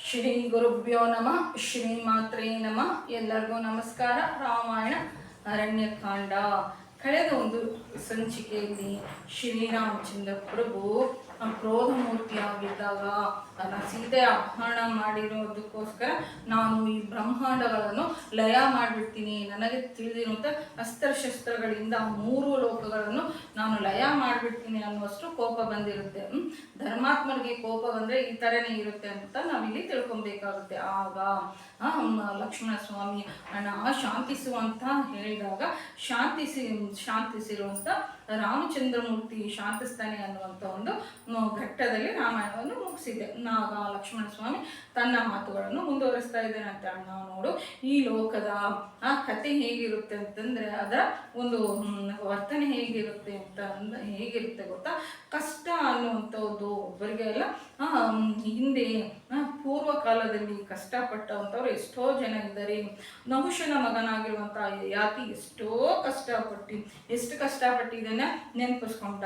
ಶ್ರೀ ಗುರುಭ್ಯೋ ನಮಃ. ಶ್ರೀ ಮಾತ್ರೇ ನಮಃ. ಎಲ್ಲರಿಗೂ ನಮಸ್ಕಾರ. ರಾಮಾಯಣ ಅರಣ್ಯಕಾಂಡ. ಕಳೆದ ಒಂದು ಸಂಚಿಕೆಯಲ್ಲಿ ಶ್ರೀರಾಮಚಂದ್ರ ಪ್ರಭು ಕ್ರೋಧಮೂರ್ತಿಯಾಗಿದ್ದಾಗ ತನ್ನ ಸೀತೆ ಅಪಹರಣ ಮಾಡಿರೋದಕ್ಕೋಸ್ಕರ ನಾನು ಈ ಬ್ರಹ್ಮಾಂಡಗಳನ್ನು ಲಯ ಮಾಡಿಬಿಡ್ತೀನಿ, ನನಗೆ ತಿಳಿದಿರುವಂಥ ಅಸ್ತ್ರಶಸ್ತ್ರಗಳಿಂದ 3 ಲೋಕಗಳನ್ನು ನಾನು ಲಯ ಮಾಡಿಬಿಡ್ತೀನಿ ಅನ್ನುವಷ್ಟು ಕೋಪ ಬಂದಿರುತ್ತೆ. ಧರ್ಮಾತ್ಮನಿಗೆ ಕೋಪ ಬಂದರೆ ಈ ಥರನೇ ಇರುತ್ತೆ ಅಂತ ನಾವಿಲ್ಲಿ ತಿಳ್ಕೊಬೇಕಾಗುತ್ತೆ. ಆಗ ಲಕ್ಷ್ಮಣ ಸ್ವಾಮಿ ಶಾಂತಿಸುವಂತ ಹೇಳಿದಾಗ ಶಾಂತಿಸಿರುವಂಥ ರಾಮಚಂದ್ರಮೂರ್ತಿ ಶಾಂತಿಸ್ತಾನೆ ಅನ್ನುವಂಥ ಒಂದು ಘಟ್ಟದಲ್ಲಿ ರಾಮಾಯಣವನ್ನು ಮುಗಿಸಿದೆ. ಆಗ ಲಕ್ಷ್ಮಣ ಸ್ವಾಮಿ ತನ್ನ ಮಾತುಗಳನ್ನು ಮುಂದುವರಿಸ್ತಾ ಇದ್ದೇನೆ ಅಂತ. ನಾವು ನೋಡು, ಈ ಲೋಕದ ಆ ಕತೆ ಹೇಗಿರುತ್ತೆ ಅಂತಂದ್ರೆ ಅದರ ಒಂದು ವರ್ತನೆ ಹೇಗಿರುತ್ತೆ ಹೇಗಿರುತ್ತೆ ಗೊತ್ತಾ? ಕಷ್ಟ ಅನ್ನುವಂಥದ್ದು ಒಬ್ಬರಿಗೆ ಅಲ್ಲ, ಹಿಂದೆ ಪೂರ್ವ ಕಾಲದಲ್ಲಿ ಕಷ್ಟಪಟ್ಟವಂಥವ್ರು ಎಷ್ಟೋ ಜನ ಇದ್ದಾರೆ. ನಹುಷನ ಮಗನಾಗಿರುವಂಥ ಯಾತಿ ಎಷ್ಟು ಕಷ್ಟಪಟ್ಟಿದ್ದಾನೆ ನೆನಪಿಸ್ಕೊಂಡ.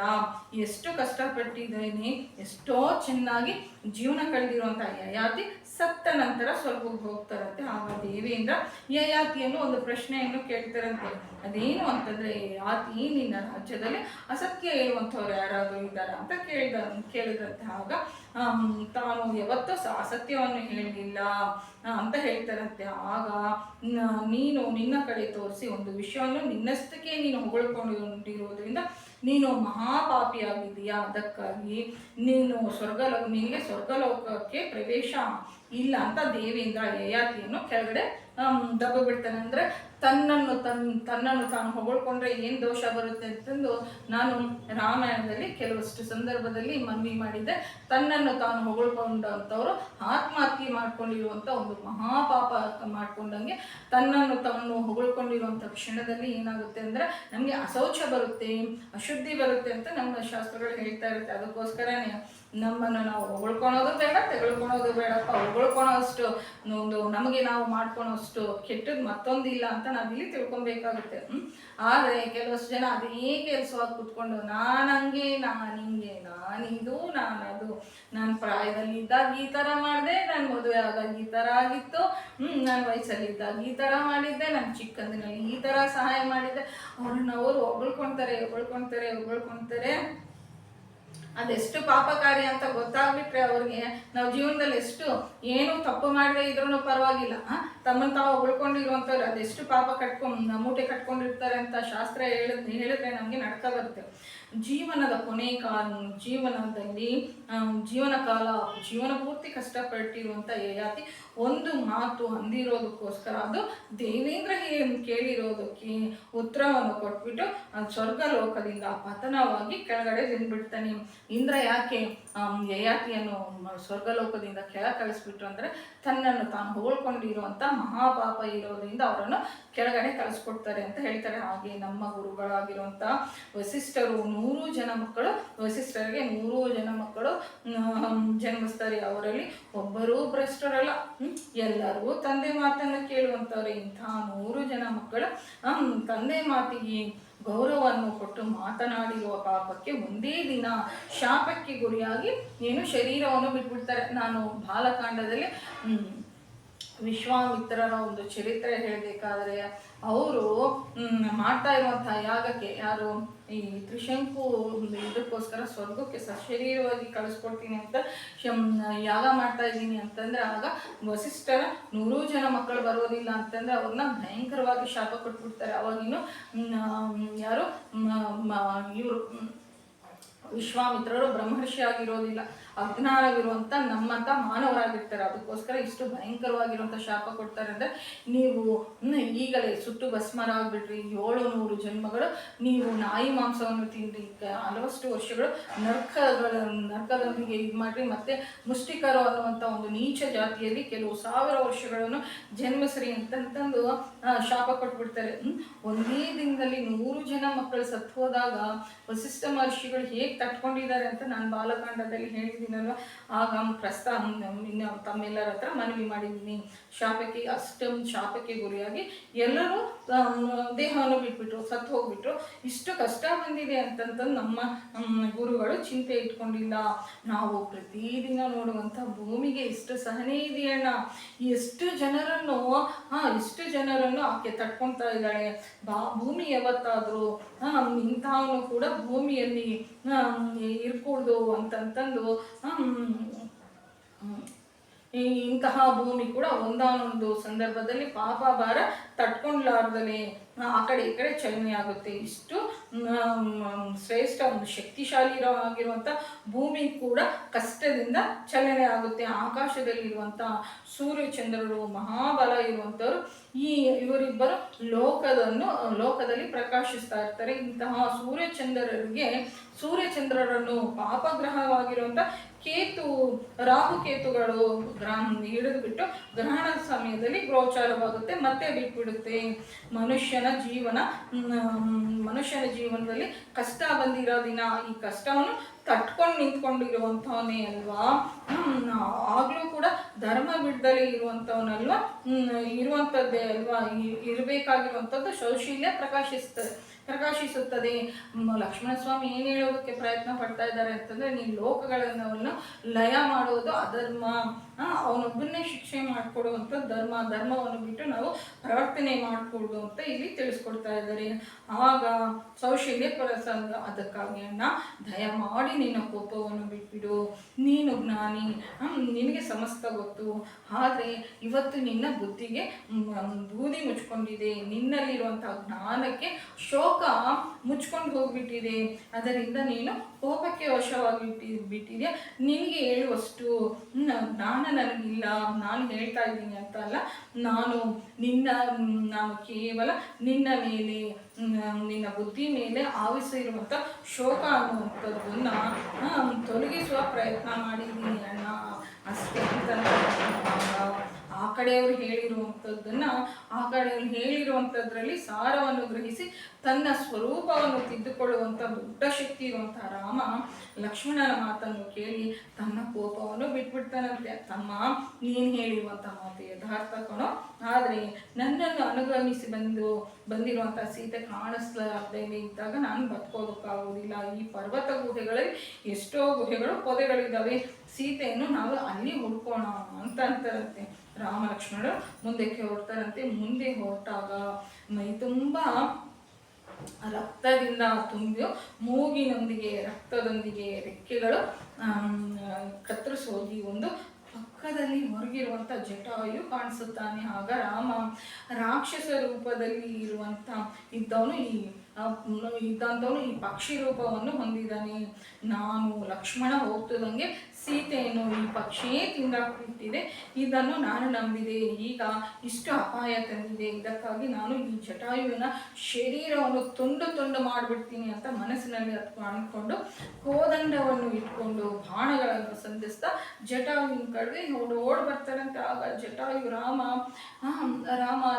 ಎಷ್ಟು ಕಷ್ಟಪಟ್ಟಿದ್ದೇನೆ, ಎಷ್ಟೋ ಚೆನ್ನಾಗಿ ಜೀವನ ಕಳೆದಿರುವಂಥ ಯಯಾತಿ ಸತ್ತ ನಂತರ ಸ್ವರ್ಗಕ್ಕೆ ಹೋಗ್ತಾರಂತೆ. ಆಗ ದೇವೇಂದ್ರ ಯಯಾತಿಯನ್ನು ಒಂದು ಪ್ರಶ್ನೆಯನ್ನು ಕೇಳ್ತಾರಂತೆ. ಅದೇನು ಅಂತಂದ್ರೆ, ಯಯಾತಿ, ನಿನ್ನ ರಾಜ್ಯದಲ್ಲಿ ಅಸತ್ಯ ಹೇಳುವಂಥವ್ರು ಯಾರಾದರೂ ಇದ್ದಾರಾ ಅಂತ ಕೇಳಿದಂತೆ. ಆಗ ತಾನು ಯಾವತ್ತೂ ಅಸತ್ಯವನ್ನು ಹೇಳಲಿಲ್ಲ ಅಂತ ಹೇಳ್ತಾರಂತೆ. ಆಗ ನೀನು ನಿನ್ನ ಕಡೆ ತೋರಿಸಿ ಒಂದು ವಿಷಯವನ್ನು ನಿನ್ನಷ್ಟಕ್ಕೆ ನೀನು ಹೊಗಳ್ಕೊಂಡಿರೋದ್ರಿಂದ ನೀನು ಮಹಾಪಾಪಿಯಾಗಿದ್ದೀಯಾ, ಅದಕ್ಕಾಗಿ ನಿನಗೆ ಸ್ವರ್ಗಲೋಕಕ್ಕೆ ಪ್ರವೇಶ ಇಲ್ಲ ಅಂತ ದೇವೇಂದ್ರ ಯಯಾತಿಯನ್ನು ಕೆಳಗಡೆ ದಬ್ಬ ಬಿಡ್ತಾನೆ. ಅಂದರೆ ತನ್ನನ್ನು ತಾನು ಹೊಗಳ್ಕೊಂಡ್ರೆ ಏನು ದೋಷ ಬರುತ್ತೆ ಅಂತಂದು ನಾನು ರಾಮಾಯಣದಲ್ಲಿ ಕೆಲವಷ್ಟು ಸಂದರ್ಭದಲ್ಲಿ ಮನವಿ ಮಾಡಿದ್ದೆ. ತನ್ನನ್ನು ತಾನು ಹೊಗಳ್ಕೊಂಡಂಥವ್ರು ಆತ್ಮಹತ್ಯೆ ಮಾಡ್ಕೊಂಡಿರುವಂಥ ಒಂದು ಮಹಾಪಾಪ ಮಾಡ್ಕೊಂಡಂಗೆ ತನ್ನನ್ನು ತಾನು ಹೊಗಳ್ಕೊಂಡಿರುವಂಥ ಕ್ಷಣದಲ್ಲಿ ಏನಾಗುತ್ತೆ ಅಂದರೆ ನಮಗೆ ಅಶೌಚ ಬರುತ್ತೆ, ಅಶುದ್ಧಿ ಬರುತ್ತೆ ಅಂತ ನಮ್ಮ ಶಾಸ್ತ್ರಗಳು ಹೇಳ್ತಾ ಇರುತ್ತೆ. ಅದಕ್ಕೋಸ್ಕರನೇ ನಮ್ಮನ್ನು ನಾವು ಹೊಗಳ್ಕೊಳೋದು ಬೇಡ, ತೆಗೆಳ್ಕೊಳೋದು ಬೇಡಪ್ಪ. ಹೊಗಳ್ಕೊಳೋಷ್ಟು ಒಂದು ನಮಗೆ ನಾವು ಮಾಡ್ಕೊಳೋಷ್ಟು ಕೆಟ್ಟದ್ದು ಮತ್ತೊಂದಿಲ್ಲ ಅಂತ ನಾವಿಲ್ಲಿ ತಿಳ್ಕೊಬೇಕಾಗುತ್ತೆ. ಆದರೆ ಕೆಲವಷ್ಟು ಜನ ಅದೇ ಕೆಲಸವಾಗಿ ಕೂತ್ಕೊಂಡು ನಾನಂಗೆ, ನಾನಿಂಗೆ, ನಾನಿದು, ನಾನದು, ನಾನು ಪ್ರಾಯದಲ್ಲಿ ಇದ್ದಾಗ ಈ ಥರ ಮಾಡಿದೆ, ನಾನು ಮದುವೆ ಆದಾಗ ಈ ಥರ ಆಗಿತ್ತು, ನಾನು ವಯಸ್ಸಲ್ಲಿದ್ದಾಗ ಈ ಥರ ಮಾಡಿದ್ದೆ, ನಾನು ಚಿಕ್ಕಂದಿನಲ್ಲಿ ಈ ಥರ ಸಹಾಯ ಮಾಡಿದ್ದೆ. ಅವರು ಹೊಗಳ್ಕೊಳ್ತಾರೆ. ಅದೆಷ್ಟು ಪಾಪಕಾರಿ ಅಂತ ಗೊತ್ತಾಗ್ಬಿಟ್ರೆ ಅವ್ರಿಗೆ ನಾವು ಜೀವನದಲ್ಲಿ ಏನು ತಪ್ಪು ಮಾಡದೆ ಇದ್ರೂ ಪರವಾಗಿಲ್ಲ, ತಮ್ಮನ್ನು ತಾವು ಹೊಗಳ್ಕೊಂಡಿರುವಂಥವ್ರು ಅದೆಷ್ಟು ಪಾಪ ಮೂಟೆ ಕಟ್ಕೊಂಡಿರ್ತಾರೆ ಅಂತ ಶಾಸ್ತ್ರ ಹೇಳಿದ್ರೆ ನಮಗೆ ನಡ್ಕ ಬರುತ್ತೆ. ಜೀವನದ ಜೀವನದಲ್ಲಿ ಜೀವನ ಪೂರ್ತಿ ಕಷ್ಟಪಟ್ಟಿರುವಂಥ ಯಯಾತಿ ಒಂದು ಮಾತು ಅಂದಿರೋದಕ್ಕೋಸ್ಕರ ಅದು ದೇವೇಂದ್ರ ಕೇಳಿರೋದಕ್ಕೆ ಉತ್ತರವನ್ನು ಕೊಟ್ಬಿಟ್ಟು ಸ್ವರ್ಗಲೋಕದಿಂದ ಪತನವಾಗಿ ಕೆಳಗಡೆ ಬಿಡ್ತಾನೆ. ಇಂದ್ರ ಯಾಕೆ ಯಯಾತಿಯನ್ನು ಸ್ವರ್ಗಲೋಕದಿಂದ ಕೆಳಗೆ ಕಳಿಸ್ಬಿಟ್ರು ಅಂದರೆ ತನ್ನನ್ನು ತಾನು ಹೊಗಳ್ಕೊಂಡಿರುವಂಥ ಮಹಾಪಾಪ ಇರೋದ್ರಿಂದ ಅವರನ್ನು ಕೆಳಗಡೆ ಕಳಿಸ್ಕೊಡ್ತಾರೆ ಅಂತ ಹೇಳ್ತಾರೆ. ಹಾಗೆ ನಮ್ಮ ಗುರುಗಳಾಗಿರುವಂಥ ವಸಿಷ್ಠರು 100 ಜನ ಮಕ್ಕಳು, ವಸಿಷ್ಠರಿಗೆ 100 ಜನ ಮಕ್ಕಳು ಜನ್ಮಿಸ್ತಾರೆ. ಅವರಲ್ಲಿ ಒಬ್ಬರೂ ಭ್ರಷ್ಟರಲ್ಲ, ಎಲ್ಲರೂ ತಂದೆ ಮಾತನ್ನು ಕೇಳುವಂಥವ್ರೆ. ಇಂಥ 100 ಜನ ಮಕ್ಕಳು ತಂದೆ ಮಾತಿಗೆ ಗೌರವವನ್ನು ಕೊಟ್ಟು ಮಾತನಾಡಿರುವ ಪಾಪಕ್ಕೆ ಒಂದೇ ದಿನ ಶಾಪಕ್ಕೆ ಗುರಿಯಾಗಿ ಶರೀರವನ್ನು ಬಿಟ್ಬಿಡ್ತಾರೆ. ನಾನು ಬಾಲಕಾಂಡದಲ್ಲಿ ವಿಶ್ವಾಮಿತ್ರರ ಒಂದು ಚರಿತ್ರೆ ಹೇಳಬೇಕಾದ್ರೆ ಅವರು ಮಾಡ್ತಾ ಇರುವಂತಹ ಯಾಗಕ್ಕೆ, ಯಾರು ಈ ತ್ರಿಶಂಕು ಇದಕ್ಕೋಸ್ಕರ ಸ್ವರ್ಗಕ್ಕೆ ಸಶರೀರವಾಗಿ ಕಳಿಸ್ಕೊಡ್ತೀನಿ ಅಂತ ಯಾಗ ಮಾಡ್ತಾ ಇದ್ದೀನಿ ಅಂತಂದ್ರೆ ಆಗ ವಸಿಷ್ಠರ 100 ಜನ ಮಕ್ಕಳು ಬರೋದಿಲ್ಲ ಅಂತಂದ್ರೆ ಅವ್ರನ್ನ ಭಯಂಕರವಾಗಿ ಶಾಪ ಕೊಟ್ಬಿಡ್ತಾರೆ. ಅವಾಗಿನ್ನು ಯಾರು ಇವರು ವಿಶ್ವಾಮಿತ್ರರು ಬ್ರಹ್ಮರ್ಷಿ ಆಗಿರೋದಿಲ್ಲ, ಅಜ್ಞಾನವಿರುವಂಥ ನಮ್ಮಂಥ ಮಾನವರಾಗಿರ್ತಾರೆ. ಅದಕ್ಕೋಸ್ಕರ ಇಷ್ಟು ಭಯಂಕರವಾಗಿರುವಂಥ ಶಾಪ ಕೊಡ್ತಾರೆ. ಅಂದರೆ ನೀವು ಈಗಲೇ ಸುಟ್ಟು ಭಸ್ಮರಾಗ್ಬಿಟ್ರಿ, 700 ಜನ್ಮಗಳು ನೀವು ನಾಯಿ ಮಾಂಸವನ್ನು ತಿಂದ್ರಿ, ಹಲವಷ್ಟು ವರ್ಷಗಳು ನರ್ಕದೊಂದಿಗೆ ಇದು ಮಾಡ್ರಿ, ಮತ್ತೆ ಮುಷ್ಟಿಕರು ಅನ್ನುವಂಥ ಒಂದು ನೀಚ ಜಾತಿಯಲ್ಲಿ ಕೆಲವು 1000 ವರ್ಷಗಳನ್ನು ಜನ್ಮಿಸ್ರಿ ಅಂತಂದು ಶಾಪ ಕೊಟ್ಬಿಡ್ತಾರೆ. ಒಂದೇ ದಿನದಲ್ಲಿ 100 ಜನ ಮಕ್ಕಳು ಸತ್ತು ಹೋದಾಗ ವಸಿಷ್ಠ ಮಹರ್ಷಿಗಳು ಹೇಗೆ ತಟ್ಕೊಂಡಿದ್ದಾರೆ ಅಂತ ನಾನು ಬಾಲಕಾಂಡದಲ್ಲಿ ಹೇಳಿದ್ದೀನಲ್ವ. ಆಗ ತಮ್ಮೆಲ್ಲರ ಹತ್ರ ಮನವಿ ಮಾಡಿದ್ದೀನಿ. ಅಷ್ಟೊಂದು ಶಾಪಕ್ಕೆ ಗುರಿಯಾಗಿ ಎಲ್ಲರೂ ದೇಹವನ್ನು ಬಿಟ್ಬಿಟ್ರು, ಸತ್ತು ಹೋಗ್ಬಿಟ್ರು. ಇಷ್ಟು ಕಷ್ಟ ಬಂದಿದೆ ಅಂತಂದು ನಮ್ಮ ಗುರುಗಳು ಚಿಂತೆ ಇಟ್ಕೊಂಡಿಲ್ಲ. ನಾವು ಪ್ರತಿದಿನ ನೋಡುವಂಥ ಭೂಮಿಗೆ ಎಷ್ಟು ಸಹನೆ ಇದೆಯಣ್ಣ, ಎಷ್ಟು ಜನರನ್ನು ಆಕೆ ತಟ್ಕೊಳ್ತಾ ಇದ್ದಾಳೆ. ಭೂಮಿ ಯಾವತ್ತಾದರೂ ಇಂಥವನು ಕೂಡ ಭೂಮಿಯಲ್ಲಿ ಇರ್ಕೂಡ್ದು ಅಂತಂತಂದು ಇಂತಹ ಭೂಮಿ ಕೂಡ ಒಂದಾನೊಂದು ಸಂದರ್ಭದಲ್ಲಿ ಪಾಪ ಭಾರ ತಟ್ಕೊಂಡ್ಲಾರ್ದಲೆ ಆ ಕಡೆ ಈ ಕಡೆ ಚಲನೆ ಆಗುತ್ತೆ. ಇಷ್ಟು ಶ್ರೇಷ್ಠ ಒಂದು ಶಕ್ತಿಶಾಲಿ ಆಗಿರುವಂಥ ಭೂಮಿ ಕೂಡ ಕಷ್ಟದಿಂದ ಚಲನೆ ಆಗುತ್ತೆ. ಆಕಾಶದಲ್ಲಿರುವಂಥ ಸೂರ್ಯಚಂದ್ರರು ಮಹಾಬಲ ಇರುವಂಥವ್ರು ಇವರಿಬ್ಬರು ಲೋಕದಲ್ಲಿ ಪ್ರಕಾಶಿಸ್ತಾ ಇರ್ತಾರೆ. ಇಂತಹ ಸೂರ್ಯಚಂದ್ರರನ್ನು ಪಾಪಗ್ರಹವಾಗಿರುವಂಥ ರಾಹುಕೇತುಗಳು ಹಿಡಿದು ಬಿಟ್ಟು ಗ್ರಹಣದ ಸಮಯದಲ್ಲಿ ಗೋಚಾರವಾಗುತ್ತೆ, ಮತ್ತೆ ಬಿಟ್ಬಿಡುತ್ತೆ. ಮನುಷ್ಯನ ಜೀವನದಲ್ಲಿ ಕಷ್ಟ ಬಂದಿರೋ ದಿನ ಈ ಕಷ್ಟವನ್ನು ತಟ್ಕೊಂಡು ನಿಂತ್ಕೊಂಡಿರುವಂಥವನೇ ಅಲ್ವಾ. ಆಗ್ಲೂ ಕೂಡ ಧರ್ಮ ಬಿಡ್ದಲೇ ಇರುವಂಥದ್ದೇ ಅಲ್ವಾ. ಇರಬೇಕಾಗಿರುವಂಥದ್ದು ಶೌಶಲ್ಯ ಪ್ರಕಾಶಿಸುತ್ತದೆ. ಲಕ್ಷ್ಮಣ ಸ್ವಾಮಿ ಏನು ಹೇಳೋದಕ್ಕೆ ಪ್ರಯತ್ನ ಪಡ್ತಾ ಇದ್ದಾರೆ ಅಂತಂದ್ರೆ, ನೀನು ಲೋಕಗಳನ್ನು ಲಯ ಮಾಡೋದು ಅಧರ್ಮ, ಅವನೊಬ್ಬನ್ನೇ ಶಿಕ್ಷೆ ಮಾಡಿಕೊಡುವಂಥ ಧರ್ಮವನ್ನು ಬಿಟ್ಟು ನಾವು ಪ್ರವರ್ತನೆ ಮಾಡಿಕೊಡು ಅಂತ ಇಲ್ಲಿ ತಿಳಿಸ್ಕೊಡ್ತಾ ಇದ್ದಾರೆ. ಆಗ ಶೌಶಲ್ಯ ಅದಕ್ಕಾಗಿ ಅಣ್ಣ ದಯಮಾಡಿ ನಿನ್ನ ಕೋಪವನ್ನು ಬಿಟ್ಬಿಡು, ನೀನು ಜ್ಞಾನಿ, ನಿನಗೆ ಸಮಸ್ತ ಗೊತ್ತು. ಆದರೆ ಇವತ್ತು ನಿನ್ನ ಬುದ್ಧಿಗೆ ಬೂದಿ ಮುಚ್ಕೊಂಡಿದೆ, ನಿನ್ನಲ್ಲಿರುವಂತಹ ಜ್ಞಾನಕ್ಕೆ ಶೋಕ ಮುಚ್ಕೊಂಡು ಹೋಗ್ಬಿಟ್ಟಿದೆ. ಅದರಿಂದ ನೀನು ಕೋಪಕ್ಕೆ ವಶವಾಗಿ ಬಿಟ್ಟಿದೆ. ನಿನಗೆ ಹೇಳುವಷ್ಟು ಜ್ಞಾನ ನನಗಿಲ್ಲ. ನಾನು ಹೇಳ್ತಾ ಇದ್ದೀನಿ ಅಂತ ಅಲ್ಲ, ನಾನು ಕೇವಲ ನಿನ್ನ ಬುದ್ಧಿ ಮೇಲೆ ಆವಿಸಿರುವಂಥ ಶೋಕ ಅನ್ನುವಂಥದ್ದನ್ನ ತೊಲಗಿಸುವ ಪ್ರಯತ್ನ ಮಾಡಿದ್ದೀನಿ ಅಣ್ಣ ಅಷ್ಟೇ ಅಂತ. ಆ ಕಡೆಯವರು ಹೇಳಿರುವಂಥದ್ರಲ್ಲಿ ಸಾರವನ್ನು ಗ್ರಹಿಸಿ ತನ್ನ ಸ್ವರೂಪವನ್ನು ತಿದ್ದುಕೊಳ್ಳುವಂಥ ದೊಡ್ಡ ಶಕ್ತಿ ಇರುವಂತಹ ರಾಮ ಲಕ್ಷ್ಮಣನ ಮಾತನ್ನು ಕೇಳಿ ತನ್ನ ಕೋಪವನ್ನು ಬಿಟ್ಬಿಡ್ತಾನಂತೆ. ತಮ್ಮ, ನೀನು ಹೇಳಿರುವಂಥ ಮಾತು ಯಥಾರ್ಥ ಕಣೋ, ಆದರೆ ನನ್ನನ್ನು ಅನುಗಮಿಸಿ ಬಂದಿರುವಂಥ ಸೀತೆ ಕಾಣಿಸ್ಲಾರ್ದೇನೆ ಇದ್ದಾಗ ನಾನು ಬದುಕೋದಕ್ಕಾಗೋದಿಲ್ಲ. ಈ ಪರ್ವತ ಗುಹೆಗಳಲ್ಲಿ ಎಷ್ಟೋ ಗುಹೆಗಳು ಪೊದೆಗಳಿದ್ದಾವೆ, ಸೀತೆಯನ್ನು ನಾವು ಅಲ್ಲಿ ಹುಡ್ಕೋಣ ಅಂತ ಅಂತಾರಂತೆ. ರಾಮ ಲಕ್ಷ್ಮಣರು ಮುಂದಕ್ಕೆ ಹೊರಡ್ತಾರಂತೆ. ಮುಂದೆ ಹೊರಟಾಗ ಮೈ ತುಂಬ ರಕ್ತದಿಂದ ತುಂಬಿ ಮೂಗಿನೊಂದಿಗೆ ರಕ್ತದೊಂದಿಗೆ ರೆಕ್ಕೆಗಳು ಕತ್ತರಿಸೋಗಿ ಒಂದು ಪಕ್ಕದಲ್ಲಿ ಹೊರಗಿರುವಂಥ ಜಟಾಯು ಕಾಣಿಸುತ್ತಾನೆ. ಆಗ ರಾಮ ರಾಕ್ಷಸ ರೂಪದಲ್ಲಿ ಇದ್ದವನು ಈ ಪಕ್ಷಿ ರೂಪವನ್ನು ಹೊಂದಿದ್ದಾನೆ. ನಾನು ಲಕ್ಷ್ಮಣ ಹೋಗ್ತದಂಗೆ ಸೀತೆಯನ್ನು ಈ ಪಕ್ಷಿಯೇ ತಿಂದಾಕ್ಬಿಟ್ಟಿದೆ, ಇದನ್ನು ನಾನು ನಂಬಿದೆ. ಈಗ ಇಷ್ಟು ಅಪಾಯ ತಂದಿದೆ, ಇದಕ್ಕಾಗಿ ನಾನು ಈ ಜಟಾಯುವಿನ ಶರೀರವನ್ನು ತುಂಡು ಮಾಡಿಬಿಡ್ತೀನಿ ಅಂತ ಮನಸ್ಸಿನಲ್ಲಿ ಅಂದ್ಕೊಂಡು ಕೋದಂಡವನ್ನು ಇಟ್ಕೊಂಡು ಬಾಣಗಳನ್ನು ಸಂಧಿಸ್ತಾ ಜಟಾಯುವಿನ ಕಡೆಗೆ ಓಡ್ ಬರ್ತಾರಂತೆ. ಆಗ ಜಟಾಯು ರಾಮ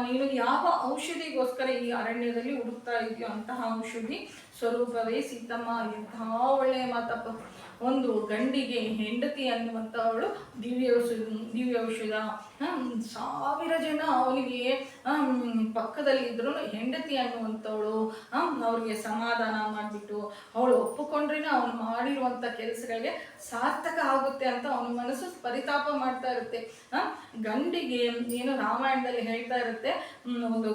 ನೀನು ಯಾವ ಔಷಧಿಗೋಸ್ಕರ ಈ ಅರಣ್ಯದಲ್ಲಿ ಹುಡುಕ್ತಾ ಇದೆಯೋ ಅಂತಹ ಔಷಧಿ ಸ್ವರೂಪವೇ ಸೀತಮ್ಮ. ಎಂತಹ ಒಳ್ಳೆಯ ಮಾತಪ್ಪ. ಒಂದು ಗಂಡಿಗೆ ಹೆಂಡತಿ ಅನ್ನುವಂಥವಳು ದಿವ್ಯ ಔಷಧ. 1000 ಜನ ಅವನಿಗೆ ಪಕ್ಕದಲ್ಲಿ ಇದ್ರು ಹೆಂಡತಿ ಅನ್ನುವಂಥವಳು ಅವ್ರಿಗೆ ಸಮಾಧಾನ ಮಾಡಿಬಿಟ್ಟು ಅವಳು ಒಪ್ಪಿಕೊಂಡ್ರೇನೆ ಅವನು ಮಾಡಿರುವಂಥ ಕೆಲಸಗಳಿಗೆ ಸಾರ್ಥಕ ಆಗುತ್ತೆ ಅಂತ ಅವನ ಮನಸ್ಸು ಪರಿತಾಪ ಮಾಡ್ತಾ ಇರುತ್ತೆ. ಗಂಡಿಗೆ ಏನು ರಾಮಾಯಣದಲ್ಲಿ ಹೇಳ್ತಾ ಇರುತ್ತೆ, ಒಂದು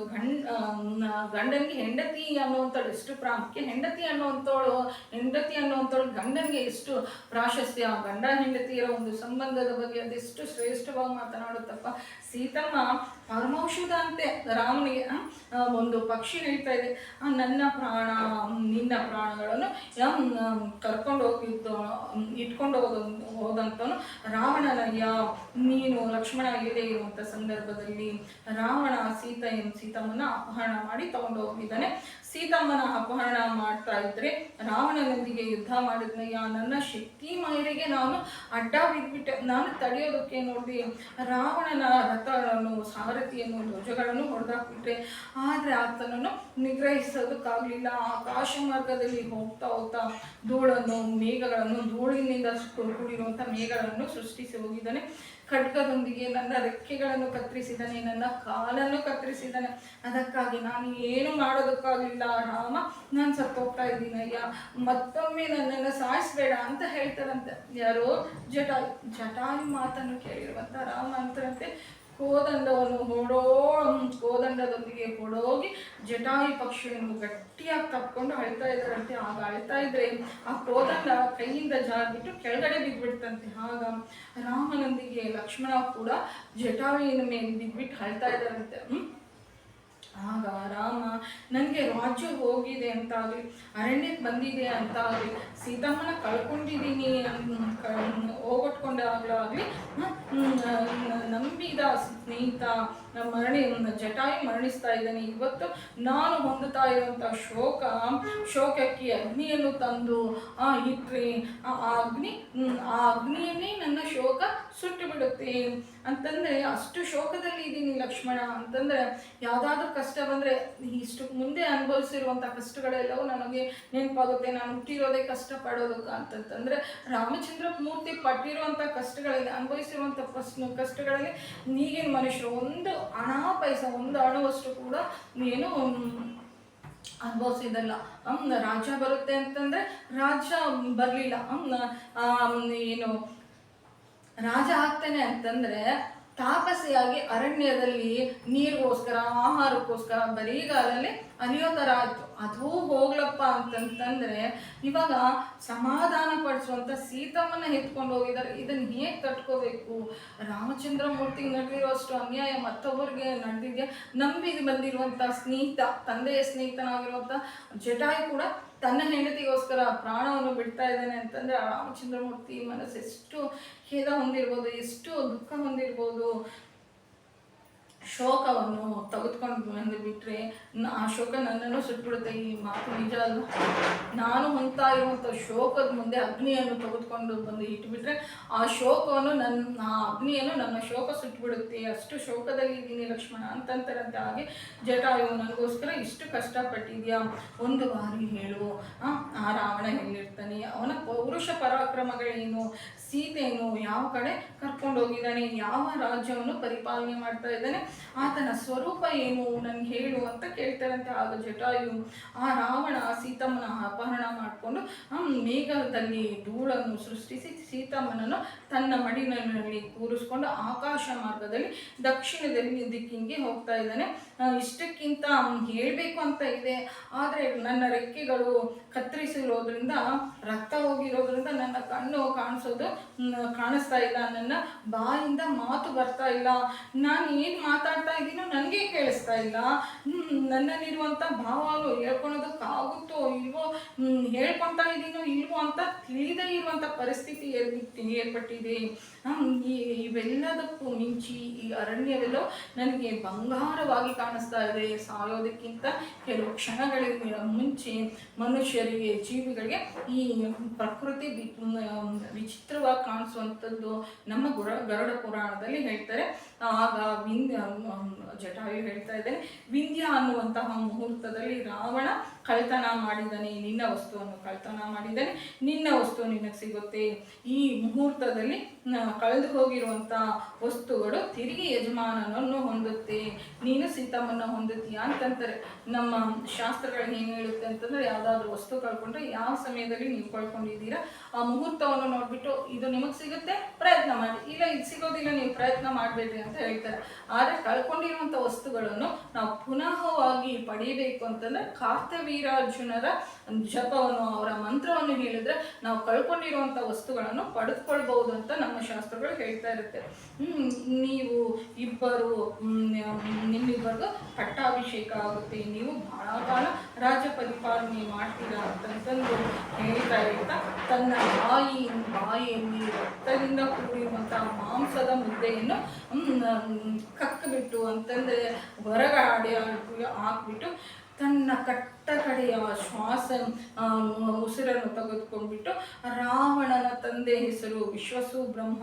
ಗಂಡನಿಗೆ ಹೆಂಡತಿ ಅನ್ನುವಂಥವಳು ಎಷ್ಟು ಪ್ರಾಮುಖ್ಯ, ಹೆಂಡತಿ ಅನ್ನುವಂಥವಳು ಗಂಡನಿಗೆ ಎಷ್ಟು ಪ್ರಾಶಸ್ತ್ಯ, ಗಂಡ ಹೆಂಡತಿಯರ ಒಂದು ಸಂಬಂಧದ ಬಗ್ಗೆ ಅದೆಷ್ಟು ಶ್ರೇಷ್ಠವಾಗಿ ಮಾತನಾಡುತ್ತಪ್ಪ. ಸೀತಮ್ಮ ಪರಮೌಷಧ ಅಂತೆ ರಾಮನಿಗೆ. ಒಂದು ಪಕ್ಷಿ ಹೇಳ್ತಾ ಇದೆ, ನನ್ನ ಪ್ರಾಣ ನಿನ್ನ ಪ್ರಾಣಗಳನ್ನು ಇಟ್ಕೊಂಡು ಹೋದಂಥವನು ರಾವಣನಯ್ಯ. ನೀನು ಲಕ್ಷ್ಮಣ ಇಲ್ಲದೆ ಇರುವಂಥ ಸಂದರ್ಭದಲ್ಲಿ ರಾವಣ ಸೀತಮ್ಮನ ಅಪಹರಣ ಮಾಡಿ ತಗೊಂಡು ಹೋಗಿದ್ದಾನೆ. ಸೀತಮ್ಮನ ಅಪಹರಣ ಮಾಡ್ತಾ ಇದ್ರೆ ರಾವಣನೊಂದಿಗೆ ಯುದ್ಧ ಮಾಡಿದ್ನಯ್ಯ. ನನ್ನ ಶಕ್ತಿ ಮೇರೆಗೆ ನಾನು ಅಡ್ಡ ಬಿದ್ಬಿಟ್ಟೆ. ನಾನು ತಡೆಯೋದಕ್ಕೆ ನೋಡಿ ರಾವಣನ ರಥಗಳನ್ನು, ಸಾರಥಿಯನ್ನು, ಧ್ವಜಗಳನ್ನು ಹೊಡೆದಾಕ್ಬಿಟ್ರೆ. ಆದರೆ ಆತನನ್ನು ನಿಗ್ರಹಿಸೋದಕ್ಕಾಗಲಿಲ್ಲ. ಆಕಾಶ ಮಾರ್ಗದಲ್ಲಿ ಹೋಗ್ತಾ ಹೋಗ್ತಾ ಮೇಘಗಳನ್ನು, ಧೂಳಿನಿಂದ ಕೂಡಿರುವಂಥ ಮೇಘಗಳನ್ನು ಸೃಷ್ಟಿಸಿ ಹೋಗಿದ್ದಾನೆ. ಖಡ್ಗದೊಂದಿಗೆ ನನ್ನ ರೆಕ್ಕೆಗಳನ್ನು ಕತ್ತರಿಸಿದ್ದಾನೆ, ನನ್ನ ಕಾಲನ್ನು ಕತ್ತರಿಸಿದ್ದಾನೆ. ಅದಕ್ಕಾಗಿ ನಾನು ಏನು ಮಾಡೋದಕ್ಕಾಗಲಿಲ್ಲ ರಾಮ, ನಾನು ಸತ್ತೋಗ್ತಾ ಇದ್ದೀನಯ್ಯ, ಮತ್ತೊಮ್ಮೆ ನನ್ನನ್ನು ಸಾಯಿಸಬೇಡ ಅಂತ ಹೇಳ್ತಾರಂತೆ. ಯಾರೋ ಜಟಾಯು ಮಾತನ್ನು ಕೇಳಿರುವಂಥ ರಾಮ ಅಂತಾರಂತೆ, ಕೋದಂಡದೊಂದಿಗೆ ಹೊಡೋಗಿ ಜಟಾಯು ಪಕ್ಷಿಯನ್ನು ಗಟ್ಟಿಯಾಗಿ ತಪ್ಕೊಂಡು ಅಳ್ತಾ ಇದ್ದಾರಂತೆ. ಆಗ ಅಳ್ತಾ ಇದ್ರೆ ಆ ಕೋದಂಡ ಕೈಯಿಂದ ಜಾರ್ಬಿಟ್ಟು ಕೆಳಗಡೆ ಬಿದ್ದುಬಿಡ್ತಂತೆ. ಆಗ ರಾಮನೊಂದಿಗೆ ಲಕ್ಷ್ಮಣ ಕೂಡ ಜಟಾಯುವಿನ ಮೇಲೆ ಬಿದ್ದುಬಿಟ್ಟು ಅಳ್ತಾ ಇದ್ದಾರಂತೆ. ಆಗ ರಾಮ, ನನಗೆ ರಾಜ್ಯ ಹೋಗಿದೆ ಅಂತಾಗಲಿ, ಅರಣ್ಯಕ್ಕೆ ಬಂದಿದೆ ಅಂತಾಗಲಿ, ಸೀತಮ್ಮನ ಕಳ್ಕೊಂಡಿದ್ದೀನಿ ಹೋಗಟ್ಕೊಂಡಾಗಲಾಗಲಿ, ನಂಬಿದ ಸ್ನೇಹಿತ ಜಟಾಯು ಮರಣಿಸ್ತಾ ಇದ್ದಾನೆ. ಇವತ್ತು ನಾನು ಹೊಂದುತ್ತಾ ಇರುವಂಥ ಶೋಕಕ್ಕೆ ಅಗ್ನಿಯನ್ನು ತಂದು ಇಟ್ಟರೆ ಆ ಅಗ್ನಿಯನ್ನೇ ನನ್ನ ಶೋಕ ಸುಟ್ಟು ಬಿಡುತ್ತೆ ಅಂತಂದರೆ ಅಷ್ಟು ಶೋಕದಲ್ಲಿ ಇದ್ದೀನಿ ಲಕ್ಷ್ಮಣ ಅಂತಂದರೆ, ಯಾವುದಾದ್ರೂ ಕಷ್ಟ ಬಂದರೆ ಇಷ್ಟು ಮುಂದೆ ಅನುಭವಿಸಿರುವಂಥ ಕಷ್ಟಗಳೆಲ್ಲವೂ ನನಗೆ ನೆನಪಾಗುತ್ತೆ. ನಾನು ಹುಟ್ಟಿರೋದೇ ಕಷ್ಟಪಡೋದಕ್ಕೆ ಅಂತಂತಂದರೆ ರಾಮಚಂದ್ರ ಮೂರ್ತಿ ಪಟ್ಟಿರುವಂಥ ಕಷ್ಟಗಳಲ್ಲಿ, ಅನುಭವಿಸಿರುವಂಥ ಕಷ್ಟಗಳಲ್ಲಿ ಈಗಿನ ಮನುಷ್ಯರು ಒಂದು ಒಂದು ಅಣುವಷ್ಟು ಕೂಡ ಏನು ಅನುಭವಿಸಿದಲ್ಲ. ರಾಜ್ಯ ಬರುತ್ತೆ ಅಂತಂದರೆ ರಾಜ್ಯ ಬರಲಿಲ್ಲ. ಏನು ರಾಜ ಆಗ್ತಾನೆ ಅಂತಂದರೆ ತಾಪಸಿಯಾಗಿ ಅರಣ್ಯದಲ್ಲಿ ನೀರಿಗೋಸ್ಕರ, ಆಹಾರಕ್ಕೋಸ್ಕರ ಬರೀಗಾಲಲ್ಲಿ ಅಲಿಯೋ ಥರ ಆಯಿತು. ಅದು ಹೋಗ್ಲಪ್ಪ ಅಂತಂತಂದರೆ ಇವಾಗ ಸಮಾಧಾನ ಪಡಿಸುವಂಥ ಸೀತಮ್ಮನ ಎತ್ಕೊಂಡು ಹೋಗಿದ್ದಾರೆ. ಇದನ್ನು ಹೇಗೆ ತಟ್ಕೋಬೇಕು? ರಾಮಚಂದ್ರ ಮೂರ್ತಿಗೆ ನಡೆದಿರುವಷ್ಟು ಅನ್ಯಾಯ ಮತ್ತೊಬ್ಬರಿಗೆ ನಡೆದಿದೆ. ನಂಬಿ ಬಂದಿರುವಂಥ ಸ್ನೇಹಿತ, ತಂದೆಯ ಸ್ನೇಹಿತನಾಗಿರುವಂಥ ಜಟಾಯು ಕೂಡ ತನ್ನ ಹೆಂಡತಿಗೋಸ್ಕರ ಪ್ರಾಣವನ್ನು ಬಿಡ್ತಾ ಇದ್ದಾನೆ ಅಂತಂದರೆ ಆ ರಾಮಚಂದ್ರ ಮೂರ್ತಿ ಮನಸ್ಸು ಎಷ್ಟು ಖೇದ ಹೊಂದಿರ್ಬೋದು, ಎಷ್ಟು ದುಃಖ ಹೊಂದಿರ್ಬೋದು. ಶೋಕವನ್ನು ತೆಗೆದುಕೊಂಡು ಬಂದು ಬಿಟ್ಟರೆ ಆ ಶೋಕ ನನ್ನನ್ನು ಸುಟ್ಬಿಡುತ್ತೆ. ಈ ಮಾತು ನಿಜ ಅಲ್ಲ. ನಾನು ಹೊಂದ್ತಾ ಇರುವಂಥ ಶೋಕದ ಮುಂದೆ ಅಗ್ನಿಯನ್ನು ತೆಗೆದುಕೊಂಡು ಬಂದು ಇಟ್ಬಿಟ್ರೆ ಆ ಅಗ್ನಿಯನ್ನು ನನ್ನ ಶೋಕ ಸುಟ್ಬಿಡುತ್ತೆ. ಅಷ್ಟು ಶೋಕದಲ್ಲಿ ಇದ್ದೀನಿ ಲಕ್ಷ್ಮಣ ಅಂತಂತಾರಂತೆ. ಹಾಗೆ ಜಟಾಯು, ನನಗೋಸ್ಕರ ಇಷ್ಟು ಕಷ್ಟಪಟ್ಟಿದ್ಯಾ, ಒಂದು ಬಾರಿ ಹೇಳು, ಆ ರಾವಣ ಎಲ್ಲಿರ್ತಾನೆ, ಅವನ ಪೌರುಷ ಪರಾಕ್ರಮಗಳೇನು, ಸೀತೆಯನ್ನು ಯಾವ ಕಡೆ ಕರ್ಕೊಂಡು ಹೋಗಿದ್ದಾನೆ, ಯಾವ ರಾಜ್ಯವನ್ನು ಪರಿಪಾಲನೆ ಮಾಡ್ತಾ ಇದ್ದಾನೆ, ಆತನ ಸ್ವರೂಪ ಏನು ನನಗೆ ಹೇಳು ಅಂತ ಕೇಳ್ತಾರಂತೆ. ಆಗ ಜಟಾಯು, ಆ ರಾವಣ ಸೀತಮ್ಮನ ಅಪಹರಣ ಮಾಡಿಕೊಂಡು ಮೇಘದಲ್ಲಿ ಧೂಳನ್ನು ಸೃಷ್ಟಿಸಿ ಸೀತಮ್ಮನನ್ನು ತನ್ನ ಮಡಿನಲ್ಲಿ ಕೂರಿಸ್ಕೊಂಡು ಆಕಾಶ ಮಾರ್ಗದಲ್ಲಿ ದಕ್ಷಿಣದಲ್ಲಿ ದಿಕ್ಕಿಗೆ ಹೋಗ್ತಾ ಇದ್ದಾನೆ. ಇಷ್ಟಕ್ಕಿಂತ ಹೇಳಬೇಕು ಅಂತ ಇದೆ, ಆದರೆ ನನ್ನ ರೆಕ್ಕೆಗಳು ಕತ್ತರಿಸಿರೋದ್ರಿಂದ, ರಕ್ತ ಹೋಗಿರೋದ್ರಿಂದ ನನ್ನ ಕಣ್ಣು ಕಾಣಿಸ್ತಾ ಇಲ್ಲ, ನನ್ನ ಬಾಯಿಂದ ಮಾತು ಬರ್ತಾ ಇಲ್ಲ, ನಾನು ಏನು ಮಾತಾಡ್ತಾ ಇದ್ದೀನೋ ನನಗೆ ಕೇಳಿಸ್ತಾ ಇಲ್ಲ, ನನ್ನಲ್ಲಿರುವಂಥ ಭಾವವನ್ನು ಹೇಳ್ಕೊಳೋದಕ್ಕಾಗುತ್ತೋ ಇಲ್ವೋ, ಹೇಳ್ಕೊಳ್ತಾ ಇದ್ದೀನೋ ಇಲ್ವೋ ಅಂತ ತಿಳಿದೇ ಇರುವಂಥ ಪರಿಸ್ಥಿತಿ ಏರ್ಪಟ್ಟಿದೆ. ಇವೆಲ್ಲದಕ್ಕೂ ಮಿಂಚಿ ಈ ಅರಣ್ಯವೆಲ್ಲೋ ನನಗೆ ಬಂಗಾರವಾಗಿ ಕಾಣಿಸ್ತಾ ಇದೆ. ಸಾಯೋದಕ್ಕಿಂತ ಕೆಲವು ಕ್ಷಣಗಳಿಗೆ ಮುಂಚೆ ಮನುಷ್ಯರಿಗೆ, ಜೀವಿಗಳಿಗೆ ಈ ಪ್ರಕೃತಿ ವಿಚಿತ್ರವಾಗಿ ಕಾಣಿಸುವಂಥದ್ದು ನಮ್ಮ ಗರುಡ ಪುರಾಣದಲ್ಲಿ ಹೇಳ್ತಾರೆ. ಆಗ ಜಟಾಯು ಹೇಳ್ತಾ ಇದ್ದಾನೆ, ವಿಂಧ್ಯ ಅನ್ನುವಂತಹ ಮುಹೂರ್ತದಲ್ಲಿ ರಾವಣ ಕಳ್ತನ ಮಾಡಿದ್ದಾನೆ, ನಿನ್ನ ವಸ್ತುವನ್ನು ಕಳ್ತನ ಮಾಡಿದ್ದಾನೆ, ನಿನ್ನ ವಸ್ತು ನಿನಗೆ ಸಿಗುತ್ತೆ. ಈ ಮುಹೂರ್ತದಲ್ಲಿ ಕಳೆದು ಹೋಗಿರುವಂಥ ವಸ್ತುಗಳು ತಿರುಗಿ ಯಜಮಾನನನ್ನು ಹೊಂದುತ್ತೆ, ನೀನು ಸೀತಮ್ಮನ ಹೊಂದುತ್ತೀಯ ಅಂತಂತಾರೆ. ನಮ್ಮ ಶಾಸ್ತ್ರಗಳು ಏನು ಹೇಳುತ್ತೆ ಅಂತಂದರೆ, ಯಾವುದಾದ್ರೂ ವಸ್ತು ಕಳ್ಕೊಂಡ್ರೆ ಯಾವ ಸಮಯದಲ್ಲಿ ನೀವು ಕಳ್ಕೊಂಡಿದ್ದೀರಾ ಆ ಮುಹೂರ್ತವನ್ನು ನೋಡಿಬಿಟ್ಟು ಇದು ನಿಮಗೆ ಸಿಗುತ್ತೆ, ಪ್ರಯತ್ನ ಮಾಡಿ, ಇಲ್ಲ ಇದು ಸಿಗೋದಿಲ್ಲ, ನೀವು ಪ್ರಯತ್ನ ಮಾಡಬೇಡ್ರಿ ಅಂತ ಹೇಳ್ತಾರೆ. ಆದರೆ ಕಳ್ಕೊಂಡಿರುವಂಥ ವಸ್ತುಗಳನ್ನು ನಾವು ಪುನಃವಾಗಿ ಪಡೀಬೇಕು ಅಂತಂದರೆ ಕಾರ್ತವೀರಾರ್ಜುನರ ಜಪವನ್ನು, ಅವರ ಮಂತ್ರವನ್ನು ಹೇಳಿದ್ರೆ ನಾವು ಕಳ್ಕೊಂಡಿರುವಂಥ ವಸ್ತುಗಳನ್ನು ಪಡೆದುಕೊಳ್ಬಹುದು ಅಂತ ನಮ್ಮ ಶಾಸ್ತ್ರಗಳು ಹೇಳ್ತಾ ಇರುತ್ತೆ. ನೀವು ನಿಮ್ಮಿಬ್ಬರಿಗೂ ಪಟ್ಟಾಭಿಷೇಕ ಆಗುತ್ತೆ, ನೀವು ಬಹಳ ಕಾಲ ರಾಜ್ಯ ಪರಿಪಾಲನೆ ಮಾಡ್ತೀರಾ ಅಂತಂತಂದು ಹೇಳ್ತಾ ತನ್ನ ಬಾಯಿಯಲ್ಲಿ ರಕ್ತದಿಂದ ಕೂಡಿರುವಂಥ ಮಾಂಸದ ಮುದ್ದೆಯನ್ನು ಕಕ್ಕಬಿಟ್ಟು ಅಂತಂದರೆ ಹೊರಗಡೆ ಹಾಕ್ಬಿಟ್ಟು ತನ್ನ ಕಡೆಯ ಶ್ವಾಸ ಉಸಿರನ್ನು ತೆಗೆದುಕೊಂಡ್ಬಿಟ್ಟು ರಾವಣನ ತಂದೆ ಹೆಸರು ವಿಶ್ವಸು ಬ್ರಹ್ಮ,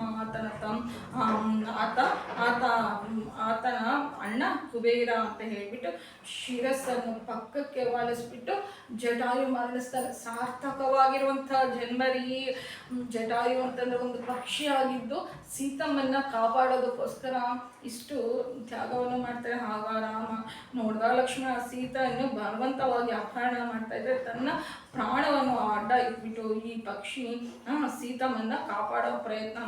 ಆತನ ಅಣ್ಣ ಕುಬೇರ ಅಂತ ಹೇಳ್ಬಿಟ್ಟು ಶಿರಸ್ಸನ್ನು ಪಕ್ಕಕ್ಕೆ ವಾಲಿಸ್ಬಿಟ್ಟು ಜಟಾಯು ಮರಣಿಸ್ತಾನೆ. ಸಾರ್ಥಕವಾಗಿರುವಂತಹ ಜನ್ಮರಿ. ಜಟಾಯು ಅಂತಂದ್ರೆ ಒಂದು ಪಕ್ಷಿಯಾಗಿದ್ದು ಸೀತಮ್ಮನ್ನ ಕಾಪಾಡೋದಕ್ಕೋಸ್ಕರ ಇಷ್ಟು ತ್ಯಾಗವನ್ನು ಮಾಡ್ತಾರೆ. ಆಗ ರಾಮ ನೋಡ್ದ ಲಕ್ಷ್ಮಣ ಸೀತೆಯನ್ನು ಬಲವಂತವಾಗಿ ಅಪಹರಣ ಮಾಡ್ತಾ ಇದ್ರೆ ತನ್ನ ಪ್ರಾಣವನ್ನು ಅಡ್ಡ ಇಟ್ಬಿಟ್ಟು ಈ ಪಕ್ಷಿ ಸೀತಮ್ಮನ್ನ ಕಾಪಾಡೋ ಪ್ರಯತ್ನ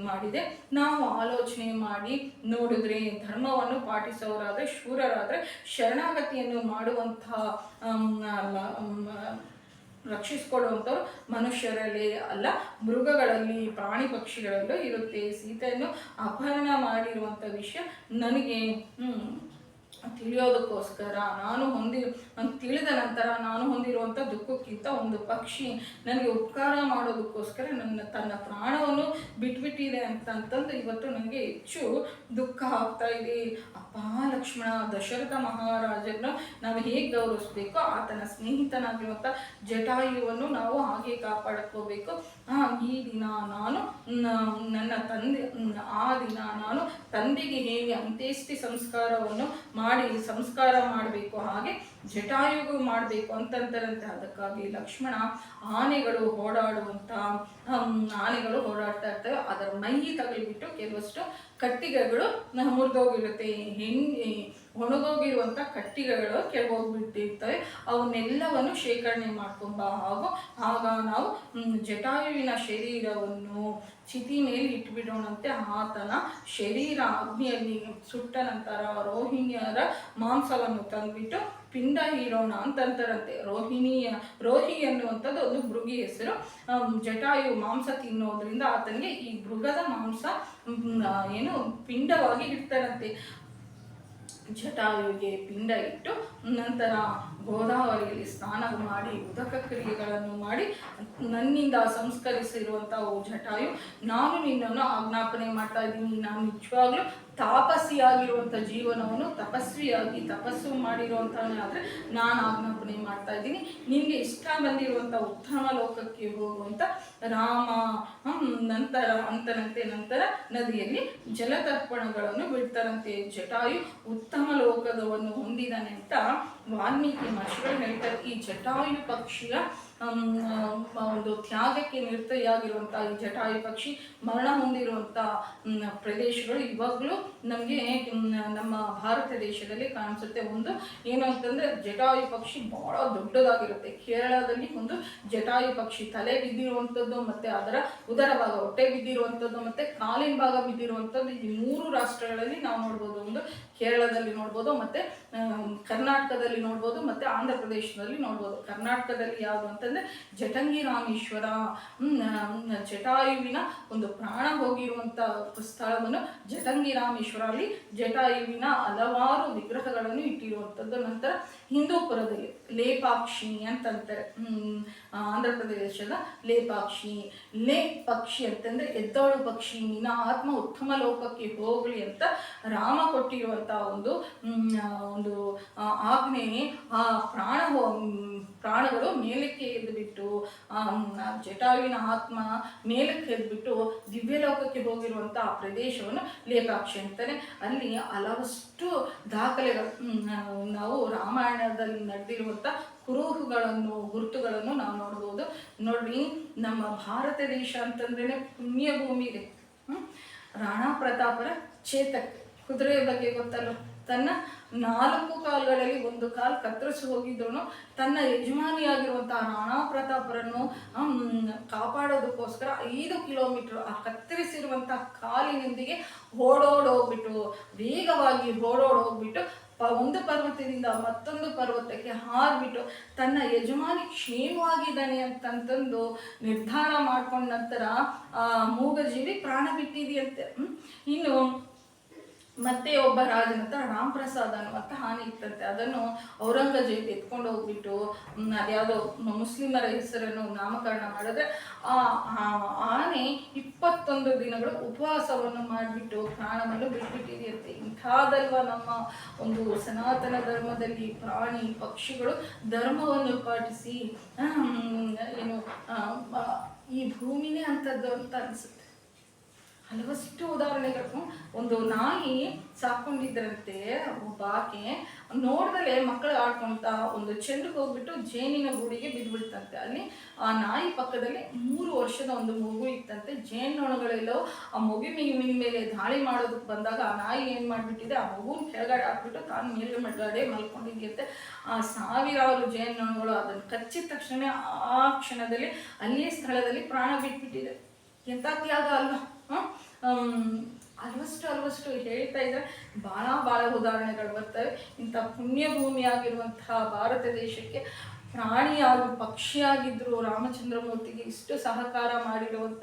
ಮಾಡಿದೆ. ನಾವು ಆಲೋಚನೆ ಮಾಡಿ ನೋಡಿದ್ರೆ ಧರ್ಮವನ್ನು ಪಾಟಿಸೋರಾದ್ರೆ, ಶೂರರಾದ್ರೆ, ಶರಣಾಗತಿಯನ್ನು ಮಾಡುವಂತಹ ರಕ್ಷಿಸ್ಕೊಡುವಂಥವ್ರು ಮನುಷ್ಯರಲ್ಲಿ ಅಲ್ಲ, ಮೃಗಗಳಲ್ಲಿ, ಪ್ರಾಣಿ ಪಕ್ಷಿಗಳಲ್ಲೂ ಇರುತ್ತೆ. ಸೀತೆಯನ್ನು ಅಪಹರಣ ಮಾಡಿರುವಂಥ ವಿಷಯ ನನಗೆ ತಿಳಿಯೋದಕ್ಕೋಸ್ಕರ ತಿಳಿದ ನಂತರ ನಾನು ಹೊಂದಿರುವಂಥ ದುಃಖಕ್ಕಿಂತ ಒಂದು ಪಕ್ಷಿ ನನಗೆ ಉಪಕಾರ ಮಾಡೋದಕ್ಕೋಸ್ಕರ ತನ್ನ ಪ್ರಾಣವನ್ನು ಬಿಟ್ಬಿಟ್ಟಿದೆ ಅಂತಂದು ಇವತ್ತು ನನಗೆ ಹೆಚ್ಚು ದುಃಖ ಆಗ್ತಾ ಇದೆ. ಅಪ್ಪ ಲಕ್ಷ್ಮಣ, ದಶರಥ ಮಹಾರಾಜರನ್ನು ನಾವು ಹೇಗೆ ಗೌರವಿಸ್ಬೇಕೋ ಆತನ ಸ್ನೇಹಿತನಾಗಿರುವಂಥ ಜಟಾಯುವನ್ನು ನಾವು ಹಾಗೆ ಕಾಪಾಡ್ಕೋಬೇಕು. ಈ ದಿನ ನಾನು ನನ್ನ ತಂದೆ ನಾನು ತಂದೆಗೆ ಹೇಗೆ ಅಂತ್ಯೇಷ್ಟಿ ಸಂಸ್ಕಾರವನ್ನು ಸಂಸ್ಕಾರ ಮಾಡಬೇಕು ಹಾಗೆ ಜಟಾಯುಗೂ ಮಾಡಬೇಕು ಅಂತಂತಾರಂತೆ. ಅದಕ್ಕಾಗಿ ಲಕ್ಷ್ಮಣ ಆನೆಗಳು ಓಡಾಡ್ತಾ ಇರ್ತವೆ. ಅದರ ಮೈ ತಗಲಿಬಿಟ್ಟು ಕೆಲವಷ್ಟು ಕಟ್ಟಿಗೆಗಳು ಮುರಿದೋಗಿರುತ್ತೆ. ಒಣಗೋಗಿರುವಂಥ ಕಟ್ಟಿಗೆಗಳು ಕೆಳಗೋಗ್ಬಿಟ್ಟಿರ್ತವೆ. ಅವನ್ನೆಲ್ಲವನ್ನು ಶೇಖರಣೆ ಮಾಡ್ಕೊಂಬ ಆಗ ನಾವು ಜಟಾಯುವಿನ ಶರೀರವನ್ನು ಚಿತಿ ಮೇಲೆ ಇಟ್ಬಿಡೋಣಂತೆ. ಆತನ ಶರೀರ ಅಗ್ನಿಯಲ್ಲಿ ಸುಟ್ಟ ನಂತರ ರೋಹಿಣಿಯರ ಮಾಂಸವನ್ನು ತಂದುಬಿಟ್ಟು ಪಿಂಡ ಹೀರೋಣ ಅಂತಂತಾರಂತೆ. ರೋಹಿ ಅನ್ನುವಂಥದ್ದು ಒಂದು ಮೃಗಿ ಹೆಸರು. ಜಟಾಯು ಮಾಂಸ ತಿನ್ನೋದ್ರಿಂದ ಆತನಿಗೆ ಈ ಮೃಗದ ಮಾಂಸ ಪಿಂಡವಾಗಿ ಇಡ್ತಾರಂತೆ. ಜಟಾಯುವಿಗೆ ಪಿಂಡ ಇಟ್ಟು ನಂತರ ಗೋದಾವರಿಯಲ್ಲಿ ಸ್ನಾನ ಮಾಡಿ ಉದಕ ಕ್ರಿಯೆಗಳನ್ನು ಮಾಡಿ ನನ್ನಿಂದ ಸಂಸ್ಕರಿಸಿರುವಂತಹ ಜಟಾಯು, ನಾನು ನಿನ್ನನ್ನು ಆಜ್ಞಾಪನೆ ಮಾಡ್ತಾ ಇದ್ದೀನಿ. ನಾನು ನಿಜವಾಗ್ಲೂ ತಾಪಸಿಯಾಗಿರುವಂಥ ಜೀವನವನ್ನು ತಪಸ್ವಿಯಾಗಿ ತಪಸ್ಸು ಮಾಡಿರುವಂಥವನೇ ಆದರೆ ನಾನು ಆಜ್ಞಾಪನೆ ಮಾಡ್ತಾ ಇದ್ದೀನಿ. ನಿನಗೆ ಇಷ್ಟ ಬಂದಿರುವಂಥ ಉತ್ತಮ ಲೋಕಕ್ಕೆ ಹೋಗುವಂಥ ರಾಮ ನಂತರ ನದಿಯಲ್ಲಿ ಜಲತರ್ಪಣಗಳನ್ನು ಬಿಡ್ತಾರಂತೆ. ಜಟಾಯು ಉತ್ತಮ ಲೋಕದವನ್ನು ಹೊಂದಿದಾನೆ ಅಂತ ವಾಲ್ಮೀಕಿ ಮಹರ್ಷಿಗಳು ಹೇಳ್ತಾರೆ. ಈ ಜಟಾಯು ಪಕ್ಷಿಯ ಒಂದು ತ್ಯಾಗಕ್ಕೆ ನಿರತವಾಗಿರುವಂಥ ಈ ಜಟಾಯು ಪಕ್ಷಿ ಮರಣ ಹೊಂದಿರುವಂಥ ಪ್ರದೇಶಗಳು ಇವಾಗಲೂ ನಮಗೆ ನಮ್ಮ ಭಾರತ ದೇಶದಲ್ಲಿ ಕಾಣಿಸುತ್ತೆ. ಒಂದು ಏನು ಅಂತಂದರೆ ಜಟಾಯು ಪಕ್ಷಿ ಬಹಳ ದೊಡ್ಡದಾಗಿರುತ್ತೆ. ಕೇರಳದಲ್ಲಿ ಒಂದು ಜಟಾಯು ಪಕ್ಷಿ ತಲೆ ಬಿದ್ದಿರುವಂಥದ್ದು, ಮತ್ತು ಅದರ ಉದರ ಭಾಗ ಹೊಟ್ಟೆ ಬಿದ್ದಿರುವಂಥದ್ದು, ಮತ್ತು ಕಾಲಿನ ಭಾಗ ಬಿದ್ದಿರುವಂಥದ್ದು ಈ 3 ರಾಷ್ಟ್ರಗಳಲ್ಲಿ ನಾವು ನೋಡ್ಬೋದು. ಒಂದು ಕೇರಳದಲ್ಲಿ ನೋಡ್ಬೋದು, ಮತ್ತು ಕರ್ನಾಟಕದಲ್ಲಿ ನೋಡ್ಬೋದು, ಮತ್ತು ಆಂಧ್ರ ಪ್ರದೇಶದಲ್ಲಿ ನೋಡ್ಬೋದು. ಕರ್ನಾಟಕದಲ್ಲಿ ಯಾವುದು ಅಂತಂದರೆ ಜಟಂಗಿ ರಾಮೇಶ್ವರ. ಜಟಾಯುವಿನ ಒಂದು ಪ್ರಾಣ ಹೋಗಿರುವಂಥ ಸ್ಥಳವನ್ನು ಜಟಂಗಿ ರಾಮೇಶ್ವರ, ಅಲ್ಲಿ ಜಟಾಯುವಿನ ಹಲವಾರು ವಿಗ್ರಹಗಳನ್ನು ಇಟ್ಟಿರುವಂಥದ್ದು. ನಂತರ ಹಿಂದೂಪುರದಲ್ಲಿ ಲೇಪಾಕ್ಷಿ ಅಂತಂತಾರೆ. ಆಂಧ್ರ ಪ್ರದೇಶದ ಲೇಪಾಕ್ಷಿ. ಪಕ್ಷಿ ಅಂತಂದರೆ ಎದ್ದೋಳು ಪಕ್ಷಿ. ನಿನ್ನ ಆತ್ಮ ಉತ್ತಮ ಲೋಕಕ್ಕೆ ಹೋಗಲಿ ಅಂತ ರಾಮ ಕೊಟ್ಟಿರುವಂಥ ಒಂದು ಆಜ್ಞೆ. ಆ ಪ್ರಾಣಗಳು ಮೇಲಕ್ಕೆ ಎದ್ದುಬಿಟ್ಟು ಜಟಾಯುವಿನ ಆತ್ಮ ಮೇಲಕ್ಕೆ ಎದ್ಬಿಟ್ಟು ದಿವ್ಯಲೋಕಕ್ಕೆ ಹೋಗಿರುವಂಥ ಆ ಪ್ರದೇಶವನ್ನು ಲೇಪಾಕ್ಷಿ ಅಂತಾನೆ. ಅಲ್ಲಿ ಹಲವಷ್ಟು ದಾಖಲೆಗಳು ನಾವು ರಾಮಾಯಣದಲ್ಲಿ ನಡೆದಿರುವಂಥ ಗುರುತುಗಳನ್ನು ನಾವು ನೋಡ್ಬೋದು. ನೋಡಿ, ನಮ್ಮ ಭಾರತ ದೇಶ ಅಂತಂದ್ರೇ ಪುಣ್ಯ ಭೂಮಿ ಇದೆ. ರಾಣಾ ಪ್ರತಾಪರ ಚೇತಕ್ ಕುದುರೆಯ ಬಗ್ಗೆ ಗೊತ್ತಲ್ಲ. ತನ್ನ 4 ಕಾಲುಗಳಲ್ಲಿ ಒಂದು ಕಾಲು ಕತ್ತರಿಸಿ ಹೋಗಿದ್ರು ತನ್ನ ಯಜಮಾನಿಯಾಗಿರುವಂತಹ ರಾಣಾ ಪ್ರತಾಪರನ್ನು ಕಾಪಾಡೋದಕ್ಕೋಸ್ಕರ 5 ಕಿಲೋಮೀಟರ್ ಆ ಕತ್ತರಿಸಿರುವಂತಹ ಕಾಲಿನೊಂದಿಗೆ ವೇಗವಾಗಿ ಓಡೋಡೋಗ್ಬಿಟ್ಟು ಒಂದು ಪರ್ವತದಿಂದ ಮತ್ತೊಂದು ಪರ್ವತಕ್ಕೆ ಹಾರ್ಬಿಟ್ಟು ತನ್ನ ಯಜಮಾನಿ ಕ್ಷೇಮವಾಗಿದ್ದಾನೆ ಅಂತಂತಂದು ನಿರ್ಧಾರ ಮಾಡ್ಕೊಂಡ ನಂತರ ಮೂಗಜೀವಿ ಪ್ರಾಣ ಬಿಟ್ಟಿದೆಯಂತೆ. ಇನ್ನು ಮತ್ತೆ ಒಬ್ಬ ರಾಜನ ಹತ್ರ ರಾಮ್ ಪ್ರಸಾದ್ ಅನ್ನುವಂಥ ಆನೆ ಇತ್ತಂತೆ. ಅದನ್ನು ಔರಂಗಜೇಬ್ ಎತ್ಕೊಂಡು ಹೋಗ್ಬಿಟ್ಟು ಅದ್ಯಾವುದೋ ಮುಸ್ಲಿಮರ ಹೆಸರನ್ನು ನಾಮಕರಣ ಮಾಡಿದ್ರೆ ಆ ಆನೆ 21 ದಿನಗಳು ಉಪವಾಸವನ್ನು ಮಾಡಿಬಿಟ್ಟು ಪ್ರಾಣವನ್ನು ಬಿಟ್ಬಿಟ್ಟಿದೆಯಂತೆ. ಇಂಥದಲ್ವ ನಮ್ಮ ಒಂದು ಸನಾತನ ಧರ್ಮದಲ್ಲಿ ಪ್ರಾಣಿ ಪಕ್ಷಿಗಳು ಧರ್ಮವನ್ನು ಪಾಟಿಸಿ ಏನು ಈ ಭೂಮಿನೇ ಅಂಥದ್ದು ಅಂತ ಅನಿಸುತ್ತೆ. ಹಲವಷ್ಟು ಉದಾಹರಣೆಗಳು. ಒಂದು ನಾಯಿ ಸಾಕೊಂಡಿದ್ರಂತೆ ಒಬ್ಬ ಆಕೆ, ನೋಡ್ದಲೆ ಮಕ್ಕಳು ಆಡ್ಕೊಂತ ಒಂದು ಚೆಂಡಿಗೆ ಹೋಗ್ಬಿಟ್ಟು ಜೇನಿನ ಗೂಡಿಗೆ ಬಿದ್ದುಬಿಡ್ತಂತೆ. ಅಲ್ಲಿ ಆ ನಾಯಿ ಪಕ್ಕದಲ್ಲಿ 3 ವರ್ಷದ ಒಂದು ಮಗು ಇತ್ತಂತೆ. ಜೇನ್ನೊಣಗಳೆಲ್ಲೋ ಆ ಮಗುವಿನ ಮೇಲೆ ದಾಳಿ ಮಾಡೋದಕ್ಕೆ ಬಂದಾಗ ಆ ನಾಯಿ ಏನು ಮಾಡಿಬಿಟ್ಟಿದೆ, ಆ ಮಗುನ ಕೆಳಗಡೆ ಹಾಕ್ಬಿಟ್ಟು ತಾನು ಮೇಲ್ಗಡೆ ಮಲ್ಕೊಂಡಿದೆಯಂತೆ. ಆ ಸಾವಿರಾರು ಜೇನ್ನೊಣಗಳು ಅದನ್ನು ಕಚ್ಚಿದ ತಕ್ಷಣ ಆ ಕ್ಷಣದಲ್ಲಿ ಅಲ್ಲಿಯೇ ಸ್ಥಳದಲ್ಲಿ ಪ್ರಾಣ ಬಿಟ್ಬಿಟ್ಟಿದೆ. ಎಂಥ ತ್ಯಾಗ ಅಲ್ವಾ. ಅಲ್ವಷ್ಟು ಹೇಳ್ತಾ ಇದ್ರೆ ಭಾಳ ಉದಾಹರಣೆಗಳು ಬರ್ತವೆ. ಇಂಥ ಪುಣ್ಯ ಭೂಮಿಯಾಗಿರುವಂತಹ ಭಾರತ ದೇಶಕ್ಕೆ ಪ್ರಾಣಿಯಾಗಿ ಪಕ್ಷಿಯಾಗಿದ್ದರು ರಾಮಚಂದ್ರಮೂರ್ತಿಗೆ ಇಷ್ಟು ಸಹಕಾರ ಮಾಡಿರುವಂಥ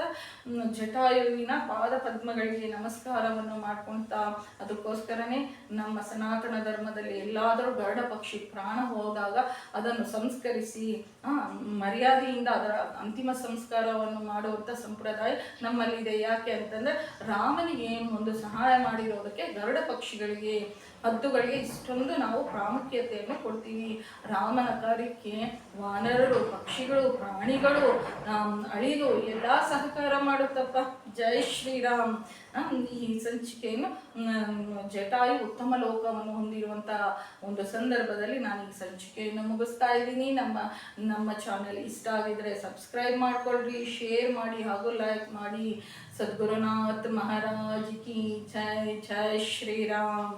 ಜಟಾಯುವಿನ ಪಾದ ಪದ್ಮಗಳಿಗೆ ನಮಸ್ಕಾರವನ್ನು ಮಾಡ್ಕೊಳ್ತಾ, ಅದಕ್ಕೋಸ್ಕರನೇ ನಮ್ಮ ಸನಾತನ ಧರ್ಮದಲ್ಲಿ ಎಲ್ಲಾದರೂ ಗರುಡ ಪಕ್ಷಿ ಪ್ರಾಣ ಹೋದಾಗ ಅದನ್ನು ಸಂಸ್ಕರಿಸಿ ಮರ್ಯಾದೆಯಿಂದ ಅದರ ಅಂತಿಮ ಸಂಸ್ಕಾರವನ್ನು ಮಾಡುವಂಥ ಸಂಪ್ರದಾಯ ನಮ್ಮಲ್ಲಿದೆ. ಯಾಕೆ ಅಂತಂದರೆ ರಾಮನಿಗೆ ಒಂದು ಸಹಾಯ ಮಾಡಿರೋದಕ್ಕೆ ಗರುಡ ಪಕ್ಷಿಗಳಿಗೆ ಹದ್ದುಗಳಿಗೆ ಇಷ್ಟೊಂದು ನಾವು ಪ್ರಾಮುಖ್ಯತೆಯನ್ನು ಕೊಡ್ತೀವಿ. ರಾಮನ ಕಾರ್ಯಕ್ಕೆ ವಾನರರು, ಪಕ್ಷಿಗಳು, ಪ್ರಾಣಿಗಳು, ಅಳಿಲು ಎಲ್ಲ ಸಹಕಾರ ಮಾಡುತ್ತಪ್ಪ. ಜೈ ಶ್ರೀರಾಮ್. ಈ ಸಂಚಿಕೆಯನ್ನು ಜಟಾಯು ಉತ್ತಮ ಲೋಕವನ್ನು ಹೊಂದಿರುವಂಥ ಒಂದು ಸಂದರ್ಭದಲ್ಲಿ ನಾನು ಈ ಸಂಚಿಕೆಯನ್ನು ಮುಗಿಸ್ತಾ ಇದ್ದೀನಿ. ನಮ್ಮ ಚಾನೆಲ್ ಇಷ್ಟ ಆಗಿದ್ರೆ ಸಬ್ಸ್ಕ್ರೈಬ್ ಮಾಡ್ಕೊಳ್ರಿ, ಶೇರ್ ಮಾಡಿ ಹಾಗೂ ಲೈಕ್ ಮಾಡಿ. ಸದ್ಗುರುನಾಥ್ ಮಹಾರಾಜ್ ಕಿ ಜೈ. ಜೈ ಶ್ರೀರಾಮ್.